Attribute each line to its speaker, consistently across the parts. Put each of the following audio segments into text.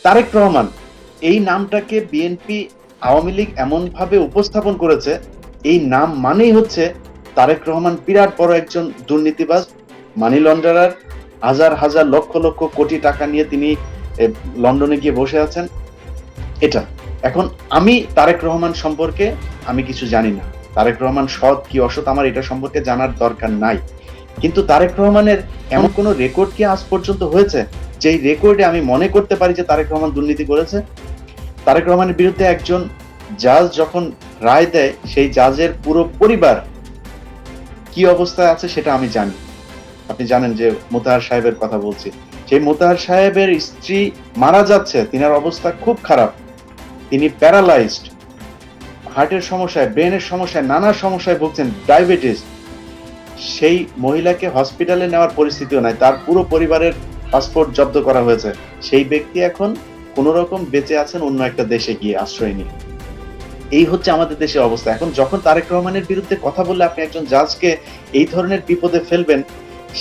Speaker 1: তারেক রহমান এই নামটাকে বিএনপি আওয়ামী লীগ এমন ভাবে উপস্থাপন করেছে, এই নাম মানেই হচ্ছে তারেক রহমান বিরাট বড় একজন দুর্নীতিবাজ, মানি লন্ডারার, হাজার হাজার লক্ষ লক্ষ কোটি টাকা নিয়ে তিনি লন্ডনে গিয়ে বসে আছেন। এটা এখন আমি তারেক রহমান সম্পর্কে আমি কিছু জানি না, তারেক রহমান সৎ কি অসৎ আমার এটা সম্পর্কে জানার দরকার নাই, কিন্তু তারেক রহমানের এমন কোন রেকর্ড কি আজ পর্যন্ত হয়েছে যেই রেকর্ডে আমি মনে করতে পারি যে তারেক রহমান দুর্নীতি করেছে? তারেক রহমানের বিরুদ্ধে একজন জাজ যখন রায় দেয়, সেই জাজের পুরো পরিবার কি অবস্থায় আছে সেটা আমি জানি। আপনি জানেন যে মোতাহার সাহেবের কথা বলছি, সেই মোতাহার সাহেবের স্ত্রী মারা যাচ্ছে, তিনার অবস্থা খুব খারাপ, তিনি প্যারালাইজড, হার্টের সমস্যায়, ব্রেনের সমস্যায়, নানা সমস্যায় ভুগছেন, ডায়াবেটিস। সেই মহিলাকে হসপিটালে নেওয়ার পরিস্থিতিও নাই, তার পুরো পরিবারের পাসপোর্ট জব্দ করা হয়েছে। সেই ব্যক্তি এখন কোন রকম বেঁচে আছেন অন্য একটা দেশে গিয়ে আশ্রয় নিয়ে। এই হচ্ছে আমাদের দেশের অবস্থা। এখন যখন তারেক রহমানের বিরুদ্ধে কথা বললে আপনি একজন জাজকে এই ধরনের বিপদে ফেলবেন,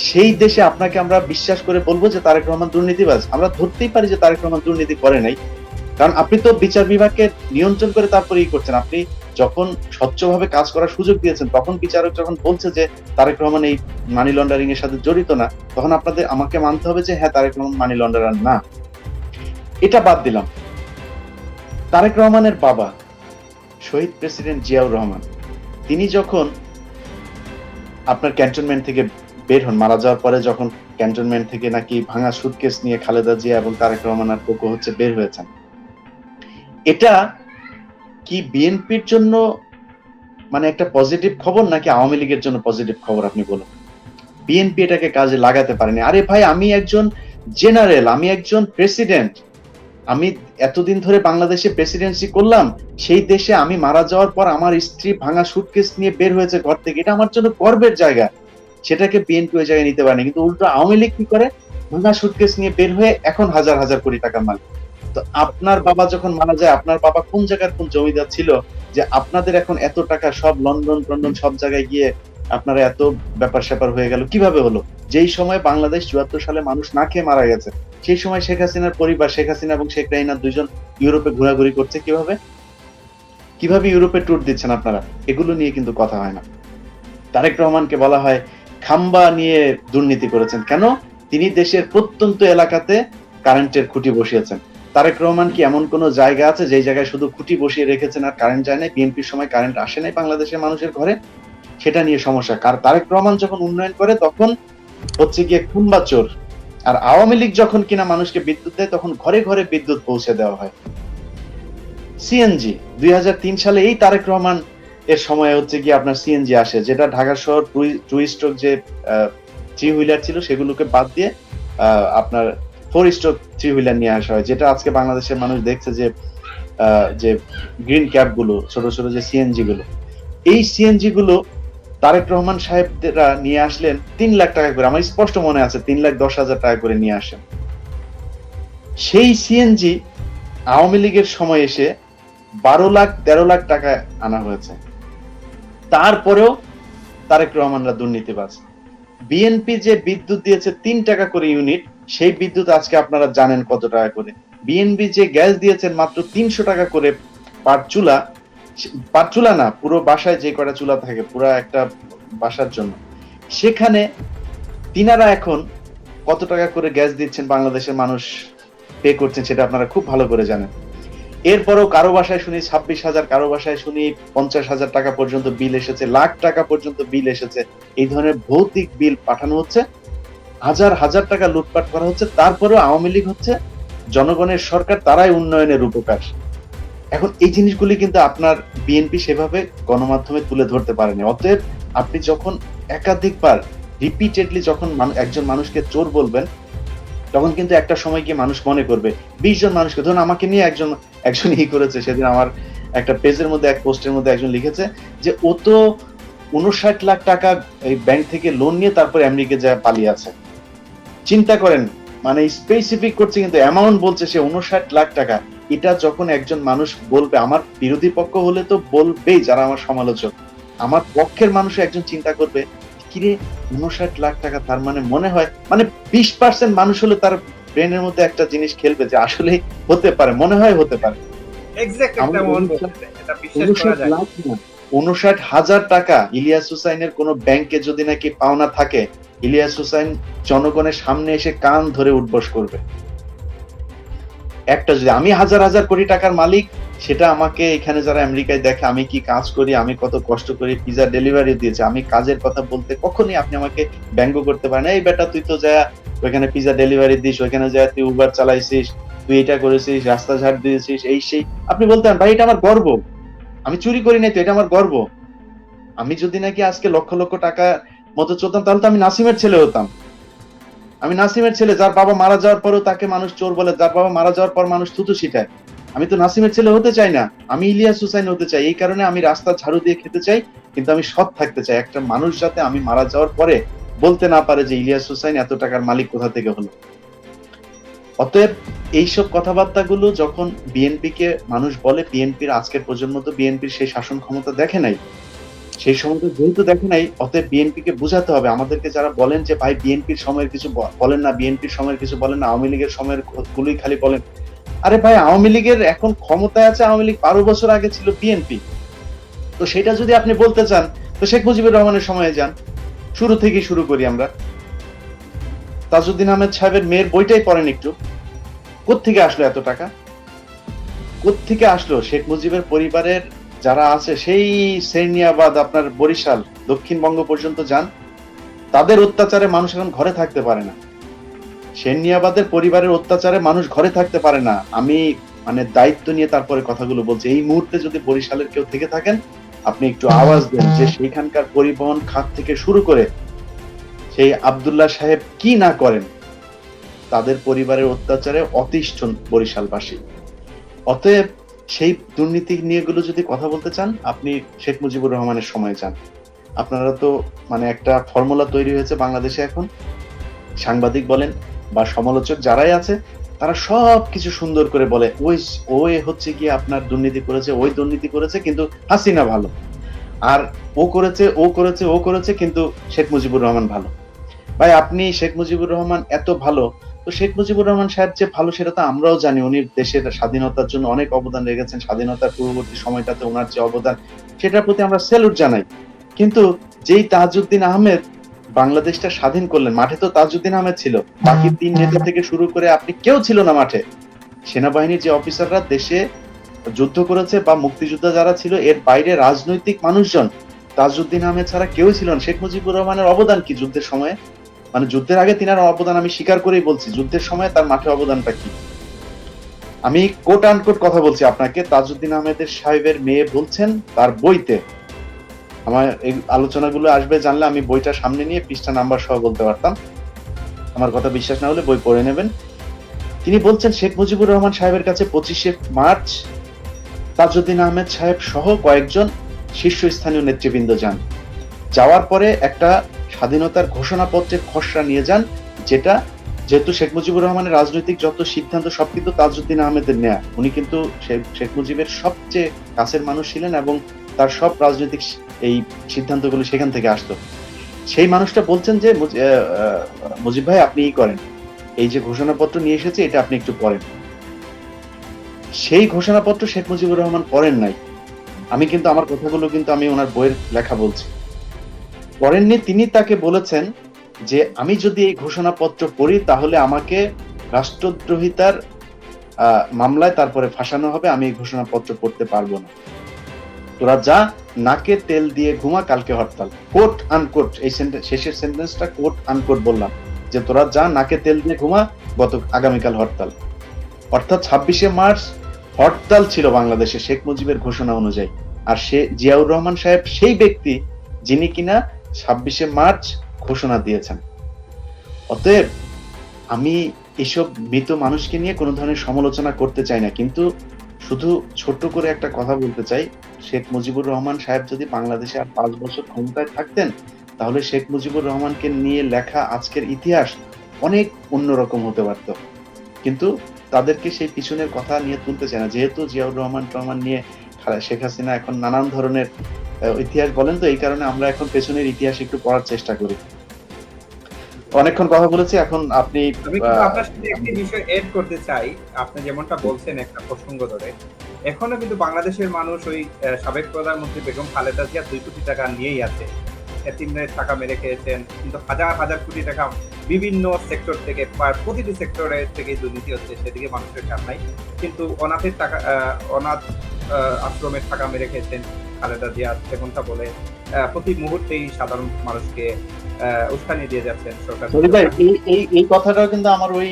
Speaker 1: সেই দেশে আপনাকে আমরা বিশ্বাস করে বলবো যে তারেক রহমান দুর্নীতিবাজ? আমরা ধরতেই পারি যে তারেক রহমান দুর্নীতি করে নাই, কারণ আপনি তো বিচার বিভাগকে নিয়ন্ত্রণ করে তারপরে ই করছেন। আপনি যখন স্বচ্ছভাবে কাজ করার সুযোগ দিয়েছেন, তখন বিচারক যখন বলছে যে তারেক রহমান এই মানি লন্ডারিং এর সাথে জড়িত না, তখন আমাকে মানতে হবে যে হ্যাঁ, তারেক রহমান মানি লন্ডারার না। এটা বাদ দিলাম, তারেক রহমানের বাবা শহীদ প্রেসিডেন্ট জিয়াউর রহমান, তিনি যখন আপনার ক্যান্টনমেন্ট থেকে বের হন, মারা যাওয়ার পরে যখন ক্যান্টনমেন্ট থেকে নাকি ভাঙা সুটকেস নিয়ে খালেদা জিয়া এবং তারেক রহমান আর কোকো হচ্ছে বের হয়েছেন, এটা কি বিএনপির জন্য মানে একটা পজিটিভ খবর নাকি আওয়ামী লীগের জন্য পজিটিভ খবর? আপনি বলুন। বিএনপি এটাকে কাজে লাগাতে পারেনি। আরে ভাই, আমি একজন জেনারেল, আমি একজন প্রেসিডেন্ট, আমি এতদিন ধরে বাংলাদেশে প্রেসিডেন্সি করলাম, সেই দেশে আমি মারা যাওয়ার পর আমার স্ত্রী ভাঙা সুটকেস নিয়ে বের হয়েছে ঘর থেকে, এটা আমার জন্য গর্বের জায়গা। সেটাকে বিএনপি ওই জায়গায় নিতে পারেনি, কিন্তু উল্টো আওয়ামী লীগ কি করে? ভাঙা সুটকেস নিয়ে বের হয়ে এখন হাজার হাজার কোটি টাকার মালিক। তো আপনার বাবা যখন মারা যায়, আপনার বাবা কোন জায়গার কোন জমিদার ছিল যে আপনাদের এখন এত টাকা সব লন্ডন টন্ডন সব জায়গায় গিয়ে আপনারা এত ব্যাপার স্যাপার হয়ে গেল? কিভাবে হলো? যেই সময় বাংলাদেশ ৭৪ সালে মানুষ না খেয়ে মারা গেছে, সেই সময় শেখ হাসিনার পরিবার, শেখ হাসিনা এবং শেখ রাহিনা দুইজন ইউরোপে ঘোরাঘুরি করছে। কিভাবে কিভাবে ইউরোপে ট্যুর দিচ্ছেন আপনারা? এগুলো নিয়ে কিন্তু কথা হয় না। তারেক রহমানকে বলা হয় খাম্বা নিয়ে দুর্নীতি করেছেন। কেন? তিনি দেশের প্রত্যন্ত এলাকাতে কারেন্টের খুঁটি বসিয়েছেন। তারেক রহমান কি এমন কোন জায়গা আছে যেই জায়গায় শুধু খুঁটি বসিয়ে রেখেছেন আর কারেন্ট যায় নাই? বিএনপির সময় কারেন্ট আসে নাই বাংলাদেশের মানুষের ঘরে, সেটা নিয়ে সমস্যা। তারেক রহমান যখন উন্নয়ন করে তখন হচ্ছে গিয়ে খুম্বা চোর, আর আওয়ামী লীগ যখন কিনা মানুষকে বিদ্যুৎ দেয় তখন ঘরে ঘরে বিদ্যুৎ পৌঁছে দেওয়া হয়। সিএনজি ২০০৩ সালে এই তারেক রহমান এর সময় হচ্ছে কি আপনার সিএনজি আসে, যেটা ঢাকা শহর টু স্ট্রোক যে থ্রি হুইলার ছিল সেগুলোকে বাদ দিয়ে আপনার ফোর স্ট্রোক থ্রি হুইলার নিয়ে আসা হয়, যেটা আজকে বাংলাদেশের মানুষ দেখছে যে যে গ্রিন ক্যাব গুলো, ছোট ছোট যে সিএনজি গুলো, এই সিএনজি গুলো তারেক রহমান সাহেবরা নিয়ে আসলেন ৩ লাখ টাকা করে। আমার স্পষ্ট মনে আছে ৩,১০,০০০ টাকা করে নিয়ে আসেন। সেই সিএনজি আওয়ামী লীগের সময় এসে ১২ লাখ ১৩ লাখ টাকা আনা হয়েছে। তারপরেও তারেক রহমানরা দুর্নীতিবাজ। বিএনপি যে বিদ্যুৎ দিয়েছে ৩ টাকা করে ইউনিট, সেই বিদ্যুৎ আজকে আপনারা জানেন কত টাকা করে। বিএনপি যে গ্যাস দিয়েছেন মাত্র ৩০০ টাকা করে পার চুলা, পার চুলা না, পুরো বাসায় যে কয়টা চুলা থাকে পুরো একটা বাসার জন্য, সেখানে তিনারা এখন কত টাকা করে গ্যাস দিচ্ছেন বাংলাদেশের মানুষ পে করছেন সেটা আপনারা খুব ভালো করে জানেন। এরপরও কারো বাসায় শুনি ২৬,০০০, কারো বাসায় শুনি ৫০,০০০ টাকা পর্যন্ত বিল এসেছে, লাখ টাকা পর্যন্ত বিল এসেছে। এই ধরনের ভৌতিক বিল পাঠানো হচ্ছে, হাজার হাজার টাকা লুটপাট করা হচ্ছে। তারপরেও আওয়ামী লীগ হচ্ছে জনগণের সরকার, তারাই উন্নয়নের রূপকার। এখন এই জিনিসগুলি কিন্তু আপনার বিএনপি সেভাবে গণমাধ্যমে তুলে ধরতে পারেনি। অতএব আপনি যখন একাধিকবার রিপিটেডলি যখন একজন মানুষকে চোর বলবেন, তখন কিন্তু একটা সময় গিয়ে মানুষ মনে করবে ২০ জন মানুষকে, ধরুন আমাকে নিয়ে একজন করেছে সেদিন আমার একটা পেজের মধ্যে, এক পোস্টের মধ্যে একজন লিখেছে যে ও তো ৫৯ লাখ টাকা এই ব্যাংক থেকে লোন নিয়ে তারপর আমেরিকা যায় পালিয়ে আছে। চিন্তা করেন, মানে স্পেসিফিক করছে কিন্তু অ্যামাউন্ট বলছে সে ৫৯ লাখ টাকা। এটা যখন একজন মানুষ বলবে, আমার বিরোধী পক্ষ হলে তো বলবেই, যারা আমার সমালোচক, আমার পক্ষের মানুষ একজন চিন্তা করবে কিরে ৫৯ লাখ টাকা, তার মানে মনে হয় মানে ২০% মানুষ হলে তার ব্রেনের মধ্যে একটা জিনিস খেলবে যে আসলে হতে পারে, মনে হয় হতে পারে।
Speaker 2: এক্সাক্ট একটা
Speaker 1: আমাদের
Speaker 2: মন
Speaker 1: ৫৯
Speaker 2: বলতেছে, এটা বিশ্বাস করা যায়।
Speaker 1: লাখ না, ৫৯,০০০ টাকা ইলিয়াস হুসাইনের কোন ব্যাংকে যদি নাকি পাওনা থাকে, ইলিয়াস হুসাইন জনগণের সামনে এসে কান ধরে উঠবস করবে। একটা যদি আমি হাজার হাজার কোটি টাকার মালিক, সেটা আমাকে এখানে যারা আমেরিকায় দেখে আমি কি কাজ করি, আমি কত কষ্ট করি, পিজ্জা ডেলিভারি দিয়েছি, আমি কাজের কথা বলতে কখনই আপনি আমাকে ব্যঙ্গ করতে পারেন না। এই বেটা তুই তো যা ওইখানে পিজ্জা ডেলিভারি দিস, ওইখানে যা তুই উবার চালাইছিস, তুই এটা করেছিস, রাস্তা ঝাড় দিয়েছিস, এই সেই। আপনি বলতেন ভাই এটা আমার গর্ব, আমি চুরি করি নাই তো, এটা আমার গর্ব। আমি যদি নাকি আজকে লক্ষ লক্ষ টাকা মতো চলতাম, তাহলে তো আমি নাসিমের ছেলে হতাম। আমি নাসিমের ছেলে, যার বাবা মারা যাওয়ার পরেও তাকে মানুষ চোর বলে, যার বাবা মারা যাওয়ার পর মানুষ থুতু ছিটায়। আমি তো নাসিমের ছেলে হতে চাই না, আমি ইলিয়াস হুসাইন হতে চাই। এই কারণে আমি রাস্তা ঝাড়ু দিয়ে খেতে চাই, কিন্তু আমি সৎ থাকতে চাই। একটা মানুষ যাতে আমি মারা যাওয়ার পরে বলতে না পারে যে ইলিয়াস হুসাইন এত টাকার মালিক কোথা থেকে হলো। অতএব এইসব কথাবার্তাগুলো যখন বিএনপিকে মানুষ বলে, বিএনপির আজকের প্রজন্ম তো বিএনপির সেই শাসন ক্ষমতা দেখে নাই, সেই সময় তো যেহেতু দেখে নাই, অতএব বিএনপিকে বুঝাতে হবে। আমাদেরকে যারা বলেন যে ভাই বিএনপির সময়ের কিছু বলেন না, বিএনপির সময়ের কিছু বলেন না, আওয়ামী লীগের সময়ের গুলোই খালি বলেন। আরে ভাই আওয়ামী লীগের এখন ক্ষমতায় আছে, আওয়ামী লীগ 12 বছর আগে ছিল বিএনপি। তো সেটা যদি আপনি বলতে চান, তো শেখ মুজিবুর রহমানের সময়ে যান, শুরু থেকেই শুরু করি আমরা। তাজউদ্দিন আহমেদ সাহেবের মেয়ের বইটাই পড়েন একটু, কোত্থেকে আসলো এত টাকা, কোত্থেকে আসলো? শেখ মুজিবের পরিবারের যারা আছে সেই সেরনিয়াবাদ, আপনার বরিশাল, দক্ষিণবঙ্গ পর্যন্ত যান, তাদের অত্যাচারে মানুষ এখন ঘরে থাকতে পারে না। সেরনিয়াবাদের পরিবারের অত্যাচারে মানুষ ঘরে থাকতে পারে না। আমি মানে দায়িত্ব নিয়ে তারপরে কথাগুলো বলছি। এই মুহূর্তে যদি বরিশালের কেউ থেকে থাকেন, আপনি একটু আওয়াজ দেন যে সেইখানকার পরিবহন খাত থেকে শুরু করে সেই আব্দুল্লাহ সাহেব কি না করেন, তাদের পরিবারের অত্যাচারে অতিষ্ঠ বরিশালবাসী। অতএব সেই দুর্নীতি নিয়ে গুলো যদি কথা বলতে চান, আপনি শেখ মুজিবুর রহমানের সময় যান। আপনারা তো মানে একটা ফর্মুলা তৈরি হয়েছে বাংলাদেশে এখন, সাংবাদিক বলেন বা সমালোচক যারাই আছে, তারা সবকিছু সুন্দর করে বলে ওই হচ্ছে কি আপনার দুর্নীতি করেছে, ওই দুর্নীতি করেছে, কিন্তু হাসিনা ভালো। আর ও করেছে, ও করেছে, ও করেছে, কিন্তু শেখ মুজিবুর রহমান ভালো। ভাই আপনি শেখ মুজিবুর রহমান এত ভালো, তো শেখ মুজিবুর রহমান সাহেব যে ভালো সেটা তো আমরাও জানি। উনি দেশের স্বাধীনতার জন্য অনেক অবদান রেখেছেন, স্বাধীনতার পূর্ববর্তী সময়টাতে ওনার যে অবদান, সেটার প্রতি আমরা স্যালুট জানাই। কিন্তু যেই তাজউদ্দিন আহমেদ বাংলাদেশটা স্বাধীন করলেন, মাঠে তো তাজউদ্দিন আহমেদ ছিল, বাকি 3 নেতা থেকে শুরু করে আপনি কেউ ছিল না মাঠে। সেনাবাহিনীর যে অফিসাররা দেশে যুদ্ধ করেছে বা মুক্তিযোদ্ধা যারা ছিল, এর বাইরে রাজনৈতিক মানুষজন, তাজউদ্দিন আহমেদ ছাড়া কেউ ছিল না। শেখ মুজিবুর রহমানের অবদান কি যুদ্ধের সময়ে? মানে যুদ্ধের আগে তিনার অবদান আমি স্বীকার করেই বলছি, যুদ্ধের সময় তার মাঠে অবদানটা কি? আমি কোট আনকোট কথা বলছি আপনাকে। তাজউদ্দিন আহমেদের সাহেবের মেয়ে বলছেন তার বইতে, আমার এই আলোচনাগুলো আসবে জানলে আমি বইটা সামনে নিয়ে পৃষ্ঠা নাম্বার সহ বলতে পারতাম। আমার কথা বিশ্বাস না হলে বই পড়ে নেবেন। তিনি বলছেন শেখ মুজিবুর রহমান সাহেবের কাছে 25শে মার্চ তাজউদ্দিন আহমেদ সাহেব সহ কয়েকজন শীর্ষস্থানীয় নেতৃবৃন্দ যান। যাওয়ার পরে একটা স্বাধীনতার ঘোষণাপত্রের খসড়া নিয়ে যান, যেহেতু শেখ মুজিবুর রহমানের রাজনৈতিক যত সিদ্ধান্ত সব কিন্তু তাজউদ্দিন আহমেদের নেয়া। উনি কিন্তু শেখ মুজিবের সবচেয়ে কাছের মানুষ ছিলেন এবং তার সব রাজনৈতিক এই সিদ্ধান্তগুলো সেখান থেকে আসতো। সেই মানুষটা বলছেন যে মুজিব ভাই আপনি করেন, এই যে ঘোষণাপত্র নিয়ে এসেছে এটা আপনি একটু পড়েন। সেই ঘোষণাপত্র শেখ মুজিবুর রহমান পড়েন নাই। আমি কিন্তু আমার কথাগুলো কিন্তু আমি ওনার বইয়ের লেখা বলছি। পড়েননি, তিনি তাকে বলেছেন যে আমি যদি এই ঘোষণাপত্র পড়ি তাহলে আমাকে রাষ্ট্রদ্রোহিতার মামলায় তারপরে ফাঁসানো হবে, আমি এই ঘোষণাপত্র পড়তে পারবো না। তোরা যা, নাকে তেল দিয়ে ঘুমা, কালকে হরতাল। কোট আনকোট, এই শেষের সেন্টেন্সটা কোট আনকোট বললাম, যে তোরা যা, নাকে তেল দিয়ে ঘুমা, আগামীকাল হরতাল। অর্থাৎ 26শে মার্চ হরতাল ছিল বাংলাদেশে শেখ মুজিবের ঘোষণা অনুযায়ী। আর সে জিয়াউর রহমান সাহেব সেই ব্যক্তি যিনি কিনা 26শে মার্চ ঘোষণা দিয়েছেন। অতএব আমি এসব মৃত মানুষকে নিয়ে কোনো ধরনের সমালোচনা করতে চাই না, কিন্তু শুধু ছোট্ট করে একটা কথা বলতে চাই, শেখ মুজিবুর রহমান সাহেব যদি বাংলাদেশে আর 5 বছর ক্ষমতায় থাকতেন, তাহলে শেখ মুজিবুর রহমানকে নিয়ে লেখা আজকের ইতিহাস অনেক অন্যরকম হতে পারত। কিন্তু তাদেরকে সেই পিছনের কথা নিয়ে তুলতে চায় না, যেহেতু জিয়াউর রহমান নিয়ে শেখ হাসিনা এখন নানান ধরনের ইতিহাস বলেন, তো এই কারণে আমরা এখন পেছনের ইতিহাস একটু পড়ার চেষ্টা করি। অনেকক্ষণ কথা বলেছি, এখন আপনি
Speaker 2: আমি কিন্তু আপনার সাথে একটি বিষয় এড করতে চাই। আপনি যেমনটা বলছেন একটা প্রসঙ্গ ধরে। এখনো কিন্তু বাংলাদেশের মানুষ ওই সাবেক প্রধানমন্ত্রী বেগম খালেদা জিয়া ২ কোটি টাকা নিয়েই আছে। এতিমদের টাকা মেরে খেয়েছেন। কিন্তু হাজার, হাজার কোটি টাকা বিভিন্ন সেক্টর থেকে প্রতিটি সেক্টরে থেকেই দুর্নীতি হচ্ছে। সেদিকে মানুষের খেয়াল নাই। কিন্তু অনাথের টাকা অনাথ আশ্রমের টাকা মেরে খেয়েছেন খালেদা জিয়া যেমনটা বলে প্রতি মুহূর্তেই সাধারণ মানুষকে উস্কানি দিয়ে যাচ্ছেন সরকার।
Speaker 1: শরীফ ভাই, এই কথাটাও কিন্তু আমার ওই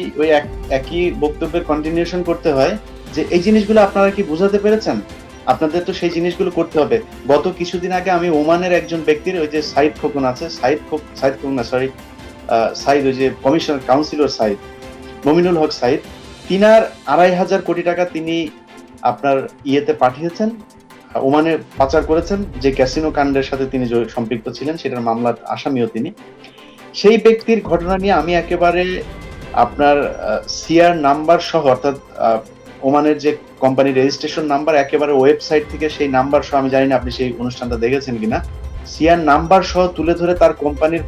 Speaker 1: একই বক্তব্যের কন্টিনিউশন করতে হয় যে এই জিনিসগুলো আপনারা কি বুঝাতে পেরেছেন? আপনাদের তো সেই জিনিসগুলো করতে হবে। গত কিছুদিন আগে আমি ওমানের একজন ব্যক্তির, ওই যে সাইদ খোকন আছে, সাইদ খোকন না, সরি, সাইদ, ওই যে কমিশনার কাউন্সিলর সাইদ, মমিনুল হক সাইদ, তিনার 2,500 কোটি টাকা তিনি আপনার ইয়েতে পাঠিয়েছেন, ওমানে পাচার করেছেন, যে ক্যাসিনো কাণ্ডের সাথে তিনি সম্পৃক্ত ছিলেন, সেটার মামলার আসামিও তিনি। সেই ব্যক্তির ঘটনা নিয়ে আমি একেবারে আপনার সিআর নাম্বার সহ, অর্থাৎ ওমানের যে কোম্পানি রেজিস্ট্রেশন নাম্বার, একেবারে ওয়েবসাইট থেকে সেই নাম্বার সহ, আমি জানি না আপনি সেই অনুষ্ঠানটা দেখেছেন কিনা, সিআর নাম্বার সহ তুলে ধরে তার কোম্পানির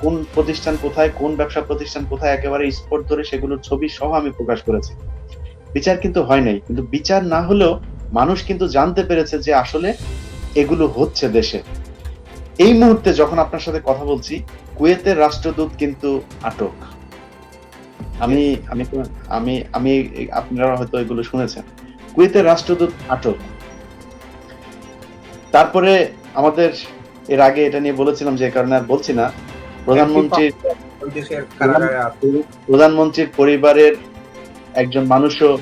Speaker 1: কোন প্রতিষ্ঠান কোথায়, কোন ব্যবসা প্রতিষ্ঠান কোথায়, একেবারে স্পট ধরে সেগুলোর ছবি সহ আমি প্রকাশ করেছি। বিচার কিন্তু হয় নাই, কিন্তু বিচার না হলেও মানুষ কিন্তু জানতে পেরেছে যে আসলে এগুলো হচ্ছে দেশে। এই মুহূর্তে যখন আপনার সাথে কথা বলছি, কুয়েতের রাষ্ট্রদূত কিন্তু আটক। আমি আমি আমি আমি আপনারা হয়তো এগুলো শুনেছেন, কুয়েতের রাষ্ট্রদূত আটক। তারপরে আমাদের এর আগে এটা নিয়ে বলেছিলাম, যে কারণে আর বলছি না, প্রধানমন্ত্রীর পরিবারের একজন মানুষও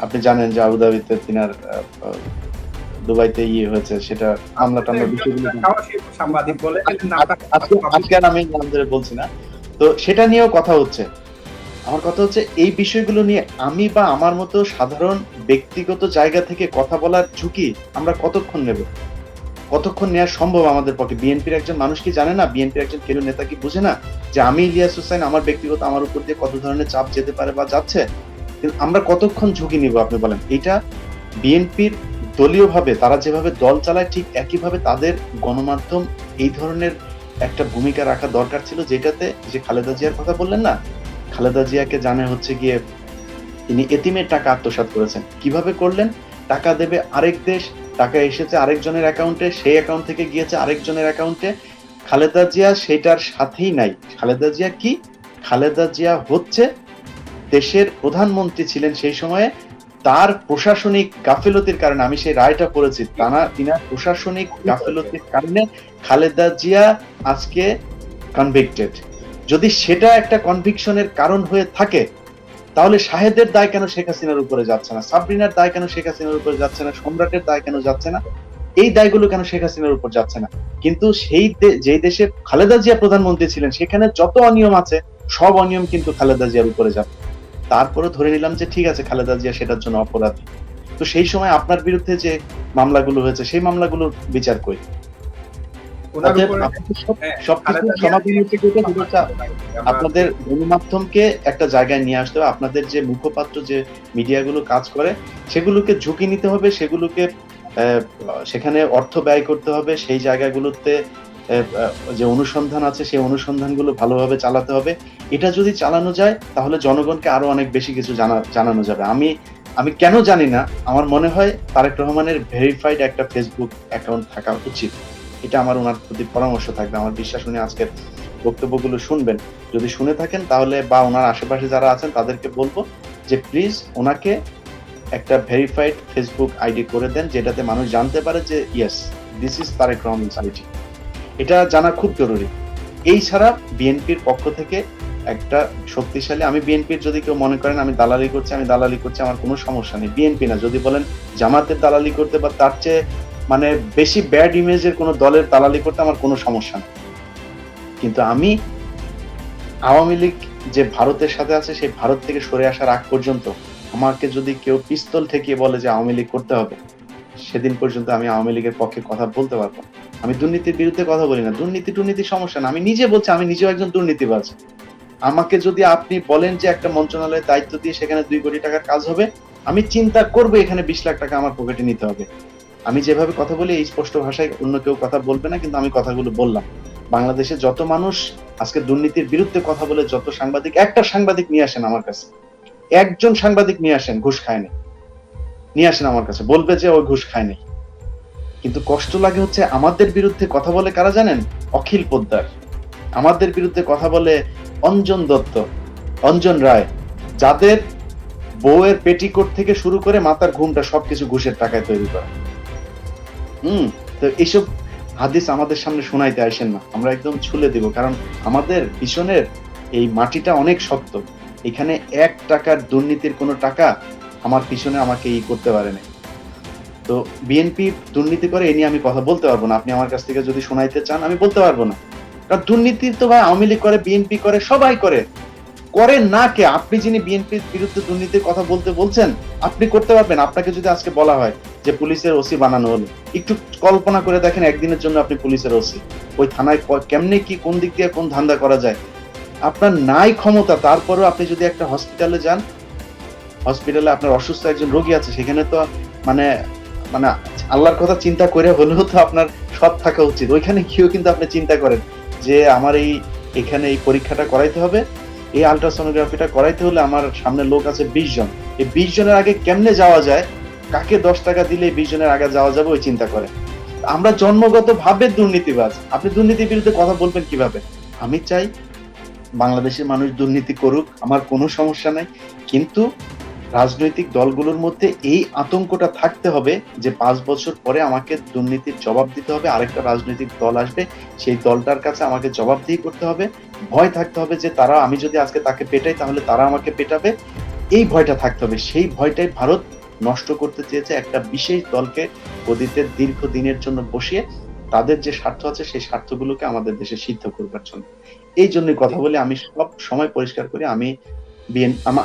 Speaker 1: আপনি জানেন যে আবুধাবিতে তিনার দুবাইতে হয়েছে, সেটা মামলা টামলা বিষয়গুলো আজকে আমি নাম ধরে বলছি না, তো সেটা নিয়েও কথা হচ্ছে। আমার কথা হচ্ছে এই বিষয়গুলো নিয়ে আমি বা আমার মতো সাধারণ ব্যক্তিগত জায়গা থেকে কথা বলার ঝুঁকি আমরা কতক্ষণ নেব, কতক্ষণ নেওয়া সম্ভব আমাদের পক্ষে? বিএনপির একজন মানুষ কি জানে না, বিএনপির একজন কেন্দ্রীয় নেতা কি বুঝে না যে আমি ইলিয়াস হোসেন, আমার ব্যক্তিগত আমার উপর দিয়ে কত ধরনের চাপ যেতে পারে বা যাচ্ছে? কিন্তু আমরা কতক্ষণ ঝুঁকি নিব আপনি বলেন? এটা বিএনপির দলীয় ভাবে তারা যেভাবে দল চালায়, ঠিক একইভাবে তাদের গণমাধ্যম এই ধরনের একটা ভূমিকা রাখা দরকার ছিল, যেটাতে যে খালেদা জিয়ার কথা বললেন না, খালেদা জিয়াকে জানে হচ্ছে গিয়ে তিনি এতিমের টাকা আত্মসাৎ করেছেন। কিভাবে করলেন? টাকা দেবে আরেক দেশ, টাকা এসেছে আরেকজনের অ্যাকাউন্টে, সেই অ্যাকাউন্ট থেকে গিয়েছে আরেকজনের অ্যাকাউন্টে। খালেদা জিয়া সেটার সাথেই নাই। খালেদা জিয়া কি? খালেদা জিয়া হচ্ছে দেশের প্রধানমন্ত্রী ছিলেন সেই সময়ে, তার প্রশাসনিক গাফিলতির কারণে, আমি সেই রায়টা পড়েছি, তিনার প্রশাসনিক গাফিলতির কারণে খালেদা জিয়া আজকে কনভিক্টেড। যদি সেটা একটা কনভিকশনের কারণ হয়ে থাকে, তাহলে শাহেদের দায় কেন শেখ হাসিনার উপরে যাচ্ছে না? সাবরিনার দায় কেন শেখ হাসিনার উপরে যাচ্ছে না? সম্রাটের দায় কেন যাচ্ছে না? এই দায়গুলো কেন শেখ হাসিনার উপর যাচ্ছে না? কিন্তু যে দেশে খালেদা জিয়া প্রধানমন্ত্রী ছিলেন, সেখানে যত অনিয়ম আছে সব অনিয়ম কিন্তু খালেদা জিয়ার উপরে যাবে। তারপরে ধরে নিলাম যে ঠিক আছে, খালেদা জিয়া সেটার জন্য অপরাধী, তো সেই সময় আপনার বিরুদ্ধে যে মামলাগুলো হয়েছে, সেই মামলাগুলোর বিচার কই? আপনাদের গণমাধ্যমকে একটা জায়গায় নিয়ে আসতে হবে, আপনাদের যে মুখপাত্র যে মিডিয়াগুলো কাজ করে সেগুলোকে ঝুঁকি নিতে হবে, সেগুলোকে সেখানে অর্থ ব্যয় করতে হবে, সেই জায়গাগুলোতে যে অনুসন্ধান আছে সেই অনুসন্ধানগুলো ভালোভাবে চালাতে হবে। এটা যদি চালানো যায় তাহলে জনগণকে আরো অনেক বেশি কিছু জানানো যাবে। আমি কেন জানি না, আমার মনে হয় তারেক রহমানের ভেরিফাইড একটা ফেসবুক অ্যাকাউন্ট থাকা উচিত। এটা আমার ওনার প্রতি পরামর্শ থাকবে। আমার বিশ্বাস উনি আজকের বক্তব্যগুলো শুনবেন। যদি শুনে থাকেন তাহলে, বা ওনার আশেপাশে যারা আছেন তাদেরকে বলবো যে প্লিজ ওনাকে একটা ভেরিফাইড ফেসবুক আইডি করে দেন, যেটাতে মানুষ জানতে পারে যে yes, this is Tarique Rahman's ID. এটা জানা খুব জরুরি। এই ছাড়া বিএনপির পক্ষ থেকে একটা শক্তিশালী, আমি বিএনপির, যদি কেউ মনে করেন আমি দালালি করছি, আমার কোনো সমস্যা নেই। বিএনপি না, যদি বলেন জামাতের দালালি করতে বা তার চেয়ে মানে বেশি ব্যাড ইমেজের কোনো দলের দালালি করতে আমার কোনো সমস্যা নেই। কিন্তু আমি আওয়ামী লীগ যে ভারতের সাথে আছে, সেই ভারত থেকে সরে আসার আগ পর্যন্ত আমাকে যদি কেউ পিস্তল ঠেকিয়ে বলে যে আওয়ামী লীগ করতে হবে, সেদিন পর্যন্ত আমি আওয়ামী লীগের পক্ষে কথা বলতে পারবো। আমি দুর্নীতির বিরুদ্ধে কথা বলি না, দুর্নীতি সমস্যা না, আমি নিজে বলছি আমি নিজেও একজন দুর্নীতিবাজ। আমাকে যদি আপনি বলেন যে একটা মন্ত্রণালয়ের দায়িত্ব দিয়ে সেখানে 2 কোটি টাকার কাজ হবে, আমি চিন্তা করবো এখানে 20 লাখ টাকা আমার পকেটে নিতে হবে। আমি যেভাবে কথা বলি এই স্পষ্ট ভাষায় অন্য কেউ কথা বলবে না, কিন্তু আমি কথাগুলো বললাম। বাংলাদেশে যত মানুষ আজকে দুর্নীতির বিরুদ্ধে কথা বলে যত সাংবাদিক, একটা সাংবাদিক নিয়ে আসেন আমার কাছে, একজন সাংবাদিক নিয়ে আসেন ঘুষ খায়নি, নিয়ে আসেন আমার কাছে, বলবে যে ওই ঘুষ খায়নি। কিন্তু কষ্ট লাগে হচ্ছে আমাদের বিরুদ্ধে কথা বলে কারা জানেন? অখিল পোদ্দার, আমাদের বিরুদ্ধে কথা বলে অঞ্জন দত্ত, অঞ্জন রায়, যাদের বউয়ের পেটিকোট থেকে শুরু করে মাথার ঘুমটা সবকিছু ঘুষের টাকায় তৈরি করা। তো এইসব হাদিস আমাদের সামনে শোনাইতে আসেন না, আমরা একদম ছুলে দিব, কারণ আমাদের পিছনের এই মাটিটা অনেক শক্ত। এখানে 1 টাকার দুর্নীতির কোনো টাকা আমার পিছনে আমাকে করতে পারে না। তো বিএনপি দুর্নীতি করে এ নিয়ে আমি কথা বলতে পারবো না। আপনি আমার কাছ থেকে যদি শোনাইতে চান আমি বলতে পারবো না, কারণ দুর্নীতি তো ভাই আওয়ামী লীগ করে, বিএনপি করে, সবাই করে। করেন না কে? আপনি যিনি বিএনপির বিরুদ্ধে দুর্নীতির কথা বলছেন, আপনি করতে পারবেন? আপনাকে যদি আজকে বলা হয় যে পুলিশের ওসি বানানো হলো, একটু কল্পনা করে দেখেন একদিনের জন্য আপনি পুলিশের ওসি, ওই থানায় কেমনে কি কোন দিক দিয়ে কোন ধান্দা করা যায়। আপনার নাই ক্ষমতা, তারপরেও আপনি যদি একটা হসপিটালে যান, হসপিটালে আপনার অসুস্থ একজন রোগী আছে, সেখানে তো মানে মানে আল্লাহর কথা চিন্তা করে হলেও তো আপনার সৎ থাকা উচিত। ওইখানে গিয়েও কিন্তু আপনি চিন্তা করেন যে আমার এখানে এই পরীক্ষাটা করাইতে হবে, এই আলট্রাসোনোগ্রাফিটা করাইতে হলে আমার সামনে লোক আছে 20 জন, এই 20 জনের আগে কেমনে যাওয়া যায়, কাকে 10 টাকা দিলে 20 জনের আগে যাওয়া যাবে ওই চিন্তা করে। আমরা জন্মগত ভাবে দুর্নীতিবাজ, আপনি দুর্নীতির বিরুদ্ধে কথা বলবেন কিভাবে? আমি চাই বাংলাদেশের মানুষ দুর্নীতি করুক, আমার কোনো সমস্যা নাই, কিন্তু রাজনৈতিক দলগুলোর মধ্যে এই আতঙ্কটা থাকতে হবে যে 5 বছর পরে আমাকে দুর্নীতির জবাব দিতে হবে, আরেকটা রাজনৈতিক দল আসবে, সেই দলটার কাছে আমাকে জবাবদিহি করতে হবে, ভয় থাকতে হবে যে তারা, আমি যদি আজকে তাকে পেটাই তাহলে তারা আমাকে পেটাবে, এই ভয়টা থাকতে হবে। সেই ভয়টাই ভারত নষ্ট করতে চেয়েছে একটা বিশেষ দলকে গদিতে দীর্ঘদিনের জন্য বসিয়ে তাদের যে স্বার্থ আছে সেই স্বার্থগুলোকে আমাদের দেশে সিদ্ধ করবার জন্য। এই জন্যই কথা বলে আমি সব সময় পরিষ্কার করি, আমি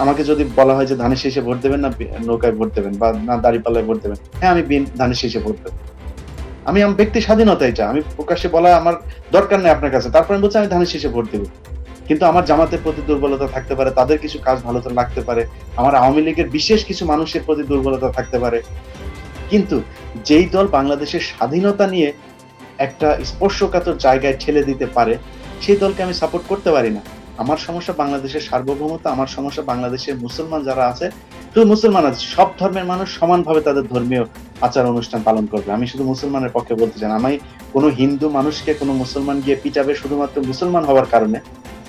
Speaker 1: আমাকে যদি বলা হয় যে ধানের শীষে ভোট দেবেন না নৌকায় ভোট দেবেন বা না দাঁড়িপাল্লায় ভোট দেবেন, হ্যাঁ আমি ধানের শীষে ভোট দেবো। আমি আমার ব্যক্তি স্বাধীনতা, এটা আমি প্রকাশ্যে বলা আমার দরকার নেই আপনার কাছে, তারপরে আমি বলছি আমি ধানের শীষে ভোট দেবো। কিন্তু আমার জামাতের প্রতি দুর্বলতা থাকতে পারে, তাদের কিছু কাজ ভালো তো লাগতে পারে, আমার আওয়ামী লীগের বিশেষ কিছু মানুষের প্রতি দুর্বলতা থাকতে পারে, কিন্তু যেই দল বাংলাদেশের স্বাধীনতা নিয়ে একটা স্পর্শকাতর জায়গায় ঠেলে দিতে পারে সেই দলকে আমি সাপোর্ট করতে পারি না। আমার সমস্যা বাংলাদেশের সার্বভৌমতা, আমার সমস্যা বাংলাদেশের মুসলমান যারা আছে, শুধু মুসলমান আছে, সব ধর্মের মানুষ সমানভাবে তাদের ধর্মীয় আচার অনুষ্ঠান পালন করবে। আমি শুধু মুসলমানের পক্ষে বলতে চাই, আমি কোনো হিন্দু মানুষকে কোনো মুসলমান গিয়ে পিটাবে শুধুমাত্র মুসলমান হওয়ার কারণে,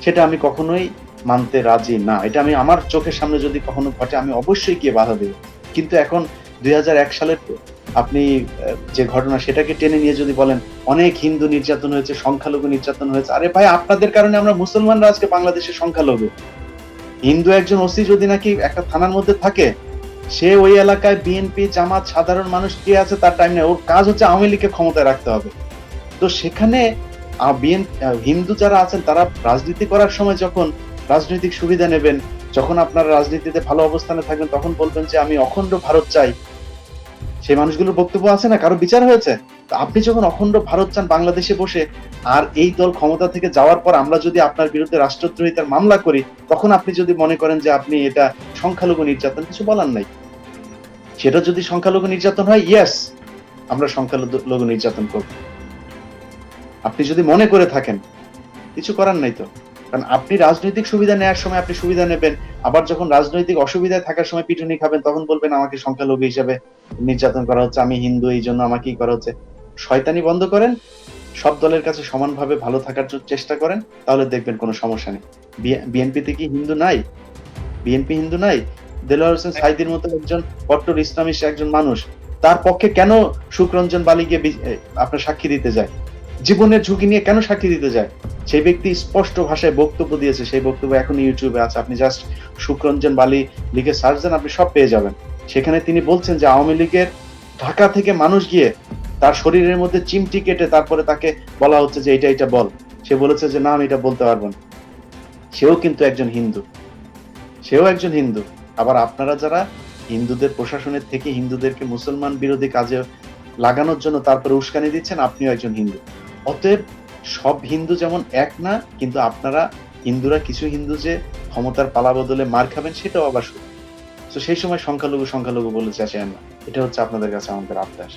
Speaker 1: সেটা আমি কখনোই মানতে রাজি না। এটা আমি আমার চোখের সামনে যদি কখনো ঘটে আমি অবশ্যই গিয়ে বাধা দেব। কিন্তু এখন 2001 সালের আপনি যে ঘটনা সেটাকে টেনে নিয়ে যদি বলেন অনেক হিন্দু নির্যাতন হয়েছে, সংখ্যালঘু নির্যাতন হয়েছে, আরে ভাই আপনাদের কারণে আমরা মুসলমানরা আজকে বাংলাদেশের সংখ্যালঘু। হিন্দু একজন ওসি যদি নাকি একটা থানার মধ্যে থাকে, সে ওই এলাকায় বিএনপি জামাত সাধারণ মানুষ কে আছে তার টাইম নেই, ওর কাজ হচ্ছে আওয়ামী লীগকে ক্ষমতায় রাখতে হবে। তো সেখানে হিন্দু যারা আছেন তারা রাজনীতি করার সময় যখন রাজনৈতিক সুবিধা নেবেন, যখন আপনারা রাজনীতিতে ভালো অবস্থানে থাকবেন, তখন বলবেন যে আমি অখণ্ড ভারত চাই। সেই মানুষগুলোর বক্তব্য আছে না, কারো বিচার হয়েছে? আপনি যখন অখণ্ড ভারত চান বাংলাদেশে বসে, আর এই দল ক্ষমতা থেকে যাওয়ার পর আমরা যদি আপনার বিরুদ্ধে রাষ্ট্রদ্রোহিতার মামলা করি, তখন আপনি যদি মনে করেন যে আপনি এটা সংখ্যালঘু নির্যাতন, কিছু বলার নাই। সেটা যদি সংখ্যালঘু নির্যাতন হয়, ইয়েস আমরা সংখ্যালঘু নির্যাতন করব। আপনি যদি মনে করে থাকেন, কিছু করার নাই তো, কারণ আপনি রাজনৈতিক সুবিধা নেওয়ার সময় আপনি সুবিধা নেবেন, আবার যখন রাজনৈতিক অসুবিধায় থাকার সময় পিটুনি খাবেন তখন বলবেন আমাকে সংখ্যালঘু হিসেবে নির্যাতন করা হচ্ছে, আমি হিন্দু এই জন্য আমাকেই করা হচ্ছে। শয়তানি বন্ধ করেন, সব দলের কাছে সমানভাবে ভালো থাকার চেষ্টা করেন, তাহলে দেখবেন কোনো সমস্যা নেই। বিএনপিতে কি হিন্দু নাই? বিএনপি হিন্দু নাই? দেলোয়ার হোসেন সাঈদীর মতো একজন কট্টর ইসলামিস্ট একজন মানুষ, তার পক্ষে কেন সুখরঞ্জন বালি গিয়ে আপনার সাক্ষী দিতে যায়? জীবনের ঝুঁকি নিয়ে কেন সাক্ষী দিতে যায়? সেই ব্যক্তি স্পষ্ট ভাষায় বক্তব্য দিয়েছে, সেই বক্তব্য এখন ইউটিউবে আছে, আপনি জাস্ট সুখরঞ্জন বালি লিখে সার্চ দেন, আপনি সব পেয়ে যাবেন। সেখানে তিনি বলছেন যে আওয়ামী লীগের ঢাকা থেকে মানুষ গিয়ে তার শরীরের মধ্যে চিমটি কেটে তারপরে তাকে বলা হচ্ছে যে এটা বল, সে বলেছে যে না আমি এটা বলতে পারবো না। সেও কিন্তু একজন হিন্দু, সেও একজন হিন্দু। আবার আপনারা যারা হিন্দুদের প্রশাসনের থেকে হিন্দুদেরকে মুসলমান বিরোধী কাজে লাগানোর জন্য তারপরে উস্কানি দিচ্ছেন, আপনিও একজন হিন্দু। অতএব সব হিন্দু যেমন এক না, কিন্তু আপনারা হিন্দুরা কিছু হিন্দু যে ক্ষমতার পালা বদলে মার খাবেন সেটাও আবার সত্য। তো সেই সময় সংখ্যালঘু বলে চেঁচায়েন না, এটা হচ্ছে আপনাদের কাছে আমাদের আবদার।